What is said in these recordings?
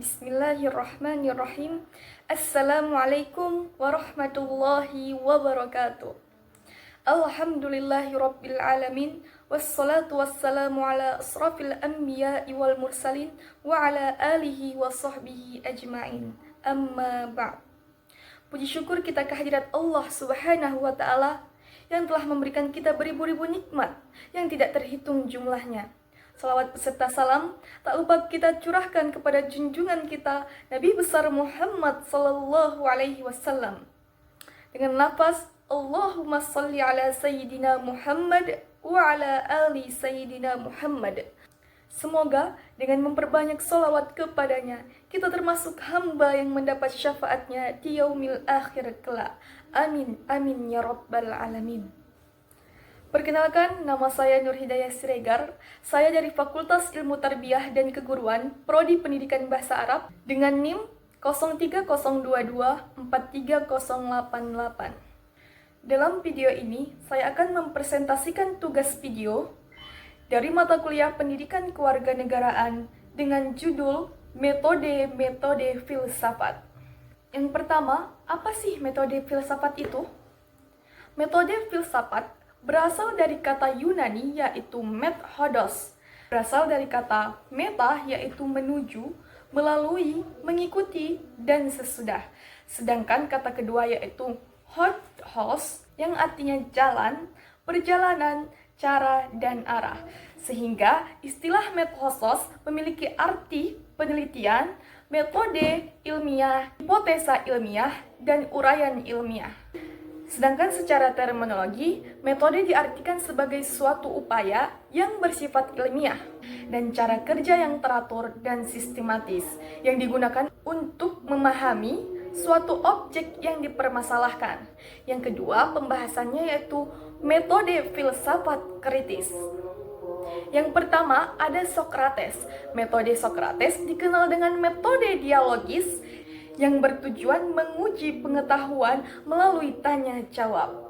Bismillahirrahmanirrahim. Assalamualaikum warahmatullahi wabarakatuh. Alhamdulillahirabbil alamin. Wassalatu wassalamu ala asrafil anbiya'i wal mursalin wa ala alihi wa sahbihi ajma'in. Amma ba'd. Puji syukur kita kehadirat Allah Subhanahu wa taala yang telah memberikan kita beribu-ribu nikmat yang tidak terhitung jumlahnya. Salawat beserta salam tak lupa kita curahkan kepada junjungan kita Nabi besar Muhammad sallallahu alaihi wasallam. Dengan lafaz Allahumma salli ala sayyidina Muhammad wa ala ali sayyidina Muhammad. Semoga dengan memperbanyak salawat kepadanya, kita termasuk hamba yang mendapat syafaatnya di yaumil akhir kelak. Amin, amin ya rabbal alamin. Perkenalkan, nama saya Nur Hidayah Siregar. Saya dari Fakultas Ilmu Tarbiyah dan Keguruan, Prodi Pendidikan Bahasa Arab, dengan NIM 03022-43088. Dalam video ini, saya akan mempresentasikan tugas video dari mata kuliah Pendidikan Kewarganegaraan dengan judul Metode-Metode Filsafat. Yang pertama, apa sih metode filsafat itu? Metode filsafat berasal dari kata Yunani yaitu methodos. Berasal dari kata meta yaitu menuju, melalui, mengikuti, dan sesudah. Sedangkan kata kedua yaitu hodos yang artinya jalan, perjalanan, cara, dan arah. Sehingga istilah methodos memiliki arti penelitian, metode ilmiah, hipotesa ilmiah, dan uraian ilmiah. Sedangkan secara terminologi, metode diartikan sebagai suatu upaya yang bersifat ilmiah dan cara kerja yang teratur dan sistematis yang digunakan untuk memahami suatu objek yang dipermasalahkan. Yang kedua, pembahasannya yaitu metode filsafat kritis. Yang pertama, ada Sokrates. Metode Sokrates dikenal dengan metode dialogis yang bertujuan menguji pengetahuan melalui tanya jawab.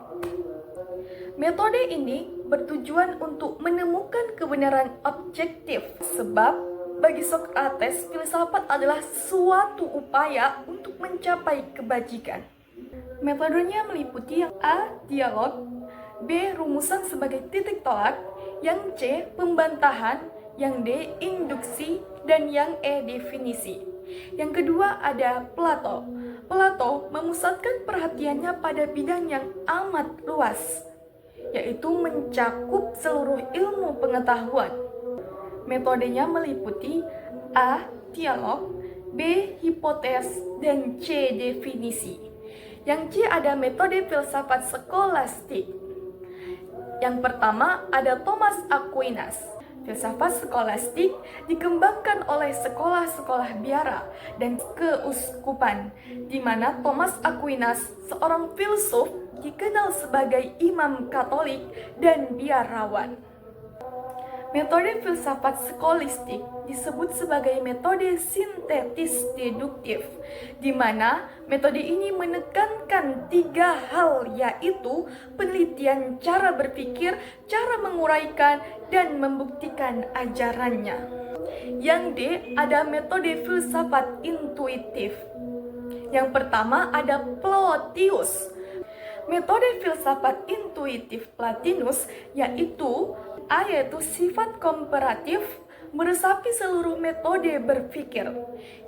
Metode ini bertujuan untuk menemukan kebenaran objektif, sebab bagi Sokrates filsafat adalah suatu upaya untuk mencapai kebajikan. Metodenya meliputi yang A. Dialog, B. Rumusan sebagai titik tolak, yang C. Pembantahan, yang D. Induksi, dan yang E. Definisi. Yang kedua ada Plato. Plato memusatkan perhatiannya pada bidang yang amat luas, yaitu mencakup seluruh ilmu pengetahuan. Metodenya meliputi A. Dialog, B. Hipotes, dan C. Definisi. Yang C ada metode filsafat skolastik. Yang pertama ada Thomas Aquinas. Filsafat skolastik dikembangkan oleh sekolah-sekolah biara dan keuskupan, di mana Thomas Aquinas, seorang filsuf, dikenal sebagai imam Katolik dan biarawan. Metode filsafat skolastik disebut sebagai metode sintetis deduktif, di mana metode ini menekankan 3 hal, yaitu penelitian cara berpikir, cara menguraikan, dan membuktikan ajarannya. Yang D ada metode filsafat intuitif. Yang pertama ada Plotinus. Metode filsafat intuitif Plotinus yaitu sifat komparatif meresapi seluruh metode berpikir.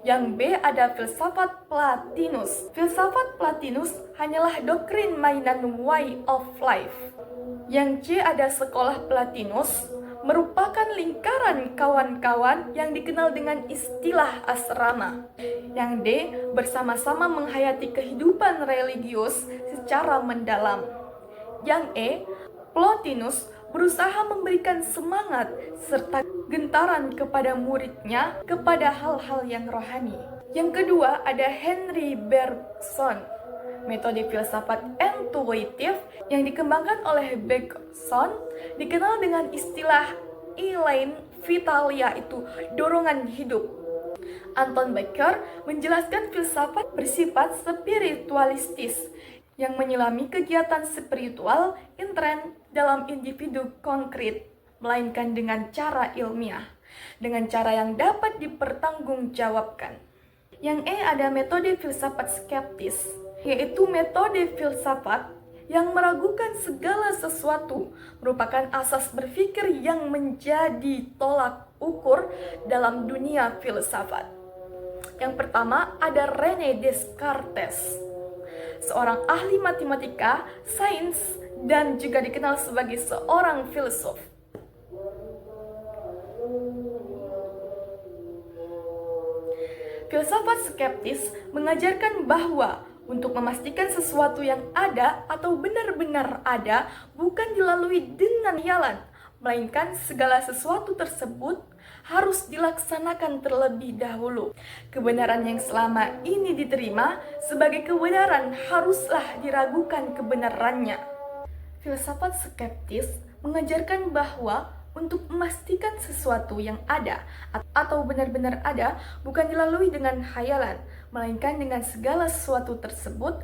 Yang B ada filsafat Plotinus. Filsafat Plotinus hanyalah doktrin mainan way of life. Yang C ada sekolah Plotinus, merupakan lingkaran kawan-kawan yang dikenal dengan istilah asrama. Yang D bersama-sama menghayati kehidupan religius secara mendalam. Yang E, Plotinus berusaha memberikan semangat serta gentaran kepada muridnya kepada hal-hal yang rohani. Yang kedua ada Henry Bergson. Metode filsafat intuitif yang dikembangkan oleh Bergson dikenal dengan istilah Elan vital, yaitu dorongan hidup. Anton Becker menjelaskan filsafat bersifat spiritualistis yang menyelami kegiatan spiritual intern dalam individu konkret, melainkan dengan cara ilmiah, dengan cara yang dapat dipertanggungjawabkan. Yang ada metode filsafat skeptis, yaitu metode filsafat yang meragukan segala sesuatu, merupakan asas berpikir yang menjadi tolak ukur dalam dunia filsafat. Yang pertama ada René Descartes, seorang ahli matematika, sains, dan juga dikenal sebagai seorang filsuf. Filsafat skeptis mengajarkan bahwa untuk memastikan sesuatu yang ada atau benar-benar ada bukan dilalui dengan hayalan, melainkan segala sesuatu tersebut harus dilaksanakan terlebih dahulu. Kebenaran yang selama ini diterima sebagai kebenaran haruslah diragukan kebenarannya. Filsafat skeptis mengajarkan bahwa untuk memastikan sesuatu yang ada atau benar-benar ada bukan dilalui dengan khayalan, melainkan dengan segala sesuatu tersebut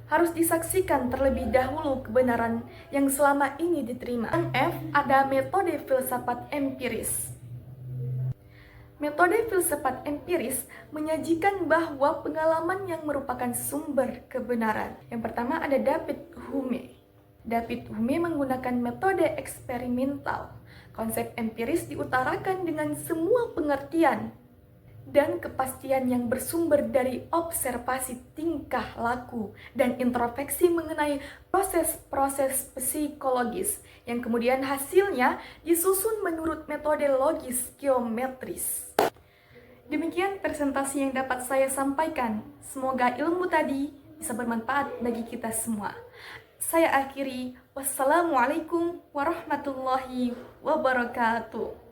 harus disaksikan terlebih dahulu kebenaran yang selama ini diterima. Yang F ada metode filsafat empiris. Metode filsafat empiris menyajikan bahwa pengalaman yang merupakan sumber kebenaran. Yang pertama ada David Hume. David Hume menggunakan metode eksperimental. Konsep empiris diutarakan dengan semua pengertian dan kepastian yang bersumber dari observasi tingkah laku dan introspeksi mengenai proses-proses psikologis yang kemudian hasilnya disusun menurut metode logis geometris. Demikian presentasi yang dapat saya sampaikan. Semoga ilmu tadi bisa bermanfaat bagi kita semua. Saya akhiri. Wassalamualaikum warahmatullahi wabarakatuh.